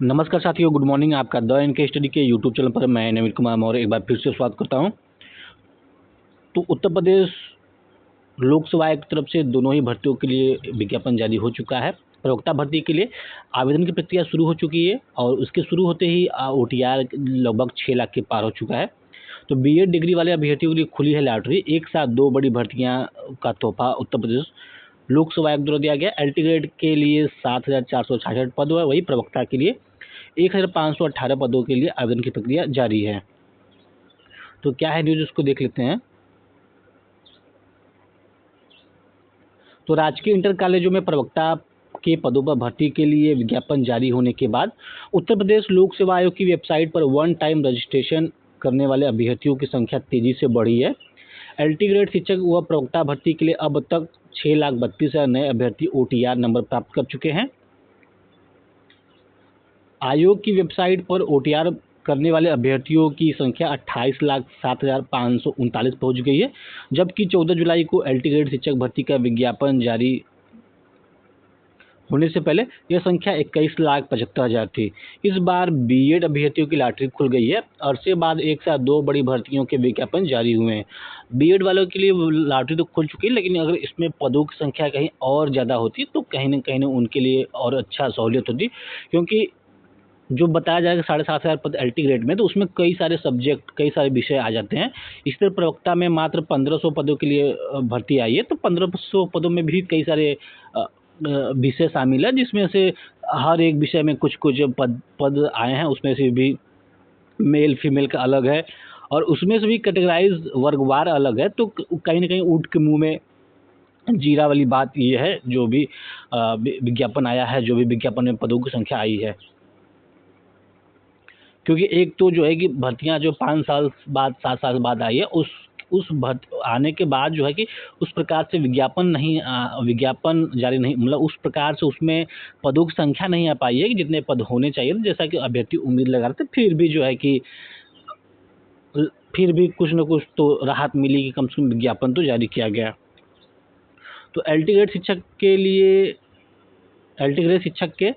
नमस्कार साथियों, good morning. आपका द एन के स्टडी के यूट्यूब चैनल पर मैं नवीन कुमार मौर्य एक बार फिर से स्वागत करता हूं। तो उत्तर प्रदेश लोकसेवा आयोग की तरफ से दोनों ही भर्तियों के लिए विज्ञापन जारी हो चुका है। प्रवक्ता भर्ती के लिए आवेदन की प्रक्रिया शुरू हो चुकी है और उसके शुरू होते ही OTR लगभग 6 लाख के पार हो चुका है। तो बीएड डिग्री वाले अभ्यर्थियों के लिए खुली है लॉटरी। एक साथ दो बड़ी भर्तियां का तोहफा उत्तर प्रदेश लोकसेवा आयोग द्वारा दिया गया। एलटी ग्रेड के लिए 7,466 पद है, वही प्रवक्ता के लिए 1,518 पदों के लिए आवेदन की प्रक्रिया जारी है। तो क्या है न्यूज़, उसको देख लेते हैं। तो राजकीय इंटर कॉलेजों में प्रवक्ता के पदों पर भर्ती के लिए विज्ञापन जारी होने के बाद उत्तर प्रदेश लोक सेवा आयोग की वेबसाइट पर वन टाइम रजिस्ट्रेशन करने वाले अभ्यर्थियों की संख्या तेजी से बढ़ी है। एलटी ग्रेड शिक्षक व प्रवक्ता भर्ती के लिए अब तक 6,32,000 नए अभ्यर्थी OTR नंबर प्राप्त कर चुके हैं। आयोग की वेबसाइट पर OTR करने वाले अभ्यर्थियों की संख्या 28,07,539 पहुंच गई है, जबकि 14 जुलाई को एलटी ग्रेड शिक्षक भर्ती का विज्ञापन जारी होने से पहले यह संख्या 21,75,000 थी। इस बार बीएड अभ्यर्थियों की लॉटरी खुल गई है। अरसे बाद एक साथ दो बड़ी भर्तियों के विज्ञापन जारी हुए हैं। बीएड वालों के लिए लॉटरी तो खुल चुकी है, लेकिन अगर इसमें पदों की संख्या कहीं और ज़्यादा होती तो कहीं ना उनके लिए और अच्छा सहूलियत होती, क्योंकि जो बताया जाएगा 7,500 पद एलटी ग्रेड में, तो उसमें कई सारे सब्जेक्ट, कई सारे विषय आ जाते हैं। इस तरह प्रवक्ता में मात्र 1,500 पदों के लिए भर्ती आई है। तो 1,500 पदों में भी कई सारे विषय शामिल है, जिसमें से हर एक विषय में कुछ कुछ पद आए हैं। उसमें से भी मेल फीमेल का अलग है और उसमें से भी कैटेगराइज वर्गवार अलग है। तो कहीं ना कहीं ऊँट के मुँह में जीरा वाली बात ये है, जो भी विज्ञापन आया है, जो भी विज्ञापन में पदों की संख्या आई है। क्योंकि एक तो जो है कि भर्तियां जो 5 साल बाद 7 साल बाद आई है, उस आने के बाद जो है कि उस प्रकार से विज्ञापन जारी नहीं, मतलब उस प्रकार से उसमें पदों की संख्या नहीं आ पाई है कि जितने पद होने चाहिए, जैसा कि अभ्यर्थी उम्मीद लगा रहे थे। फिर भी जो है कि फिर भी कुछ न कुछ तो राहत मिली कि कम से कम विज्ञापन तो जारी किया गया। तो एलटी ग्रेड शिक्षक के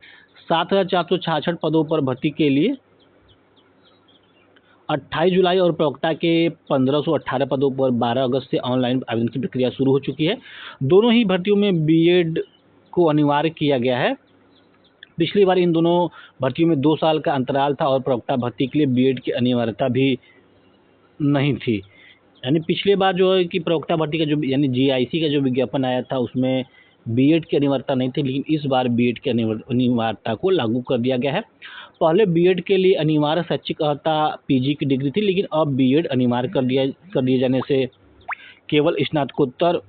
7,466 पदों पर भर्ती के लिए 28 जुलाई और प्रवक्ता के 1,518 पदों पर 12 अगस्त से ऑनलाइन आवेदन की प्रक्रिया शुरू हो चुकी है। दोनों ही भर्तियों में बीएड को अनिवार्य किया गया है। पिछली बार इन दोनों भर्तियों में 2 साल का अंतराल था और प्रवक्ता भर्ती के लिए बीएड की अनिवार्यता भी नहीं थी। यानी पिछली बार जो है कि प्रवक्ता भर्ती का जो यानी जीआईसी का जो विज्ञापन आया था, उसमें बीएड की अनिवार्यता नहीं थी, लेकिन इस बार बीएड की अनिवार्यता को लागू कर दिया गया है। पहले बीएड के लिए अनिवार्य शैक्षिक अर्हता पीजी की डिग्री थी, लेकिन अब बीएड अनिवार्य कर दिए जाने से केवल स्नातकोत्तर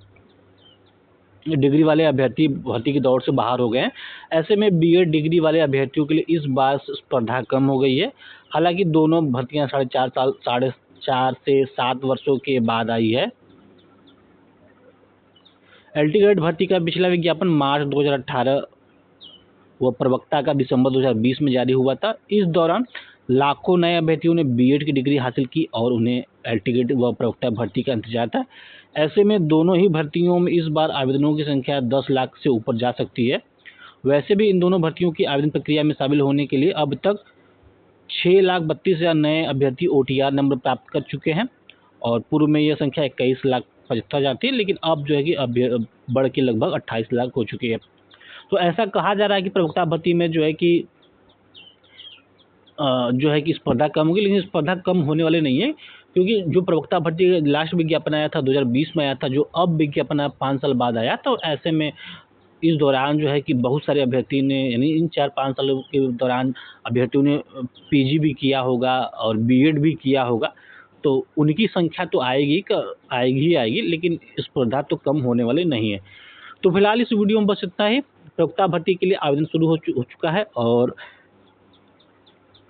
डिग्री वाले अभ्यर्थी भर्ती की दौड़ से बाहर हो गए हैं। ऐसे में बीएड डिग्री वाले अभ्यर्थियों के लिए इस बार स्पर्धा कम हो गई है। हालांकि दोनों भर्तियां 4.5 से 7 वर्षों के बाद आई है। एलटी ग्रेड भर्ती का पिछला विज्ञापन मार्च 2018 व प्रवक्ता का दिसंबर 2020 में जारी हुआ था। इस दौरान लाखों नए अभ्यर्थियों ने बीएड की डिग्री हासिल की और उन्हें एलटी ग्रेड व प्रवक्ता भर्ती का इंतजार था। ऐसे में दोनों ही भर्तियों में इस बार आवेदनों की संख्या 10 लाख से ऊपर जा सकती है। वैसे भी इन दोनों भर्तियों की आवेदन प्रक्रिया में शामिल होने के लिए अब तक 6,32,000 नए अभ्यर्थी OTR नंबर प्राप्त कर चुके हैं और पूर्व में यह संख्या 21,75,000 थी, लेकिन अब जो है कि बढ़ के लगभग 28 लाख हो चुकी है। तो ऐसा कहा जा रहा है कि प्रवक्ता भर्ती में जो है कि स्पर्धा कम होगी, लेकिन स्पर्धा कम होने वाली नहीं है, क्योंकि जो प्रवक्ता भर्ती लास्ट विज्ञापन आया था 2020 में आया था, जो अब विज्ञापन 5 साल बाद आया। तो ऐसे में इस दौरान जो है कि बहुत सारे अभ्यर्थी ने, यानी इन 4-5 सालों के दौरान अभ्यर्थियों ने पीजी भी किया होगा और बीएड भी किया होगा। तो उनकी संख्या तो आएगी, लेकिन स्पर्धा तो कम होने वाली नहीं है। तो फिलहाल इस वीडियो में बस इतना ही। प्रवक्ता भर्ती के लिए आवेदन शुरू हो चुका है और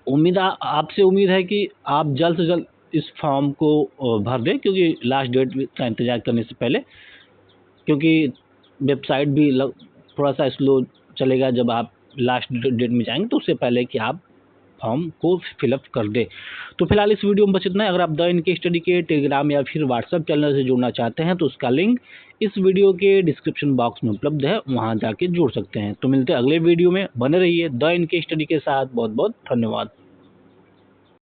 आपसे उम्मीद है कि आप जल्द से जल्द इस फॉर्म को भर दें, क्योंकि लास्ट डेट का इंतजार करने से पहले, क्योंकि वेबसाइट भी थोड़ा सा स्लो चलेगा जब आप लास्ट डेट में जाएंगे, तो उससे पहले कि आप फॉर्म को फिलअप कर दे। तो फिलहाल इस वीडियो में बस इतना है। अगर आप द इनके स्टडी के टेलीग्राम या फिर व्हाट्सएप चैनल से जुड़ना चाहते हैं तो उसका लिंक इस वीडियो के डिस्क्रिप्शन बॉक्स में उपलब्ध है, वहां जाके जुड़ सकते हैं। तो मिलते हैं अगले वीडियो में, बने रहिए द इनके स्टडी के साथ। बहुत बहुत धन्यवाद।